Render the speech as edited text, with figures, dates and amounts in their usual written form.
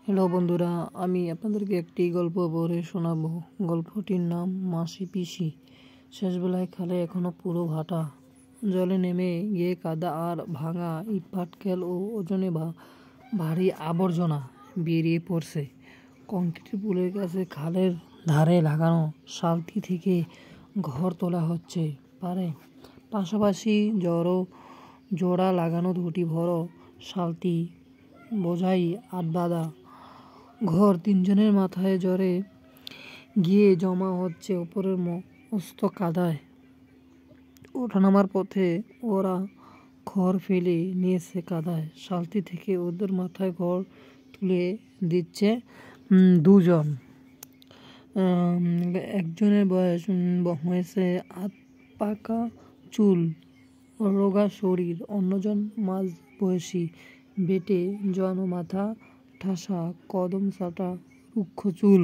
Hello বন্ধুরা, আমি আপনাদেরকে একটি গল্প পড়ে শোনাবো। গল্পটির নাম মাসি পিসি। শেষবেলায় খালে এখনো পুরো ভাটা, জলে নেমে গিয়ে কাদা আর ভাঙা ইট পাটকেল ও ওজনে ভারী আবর্জনা বেরিয়ে পড়ছে। কংক্রিট পুলের কাছে খালের ধারে লাগানো শালটি থেকে ঘর তোলা হচ্ছে পারে। পাশাপাশি জোড়া লাগানো দুটি বড় শালটি বোঝাই আধবাঁধা ঘর তিনজনের মাথায় জ্বরে গিয়ে জমা হচ্ছে ওপরের মস্ত কাদায়। ওঠানামার পথে ওরা খড় ফেলে নিয়েছে কাদায়। শালটি থেকে ওদের মাথায় ঘর তুলে দিচ্ছে দুজন। একজনের বয়স হয়েছে আধ পাকা চুল, রোগা শরীর, অন্যজন মাঝ বয়সী, বেটে জোয়ানো মাথা, ঠাসা কদম ছাটা রুক্ষ চুল।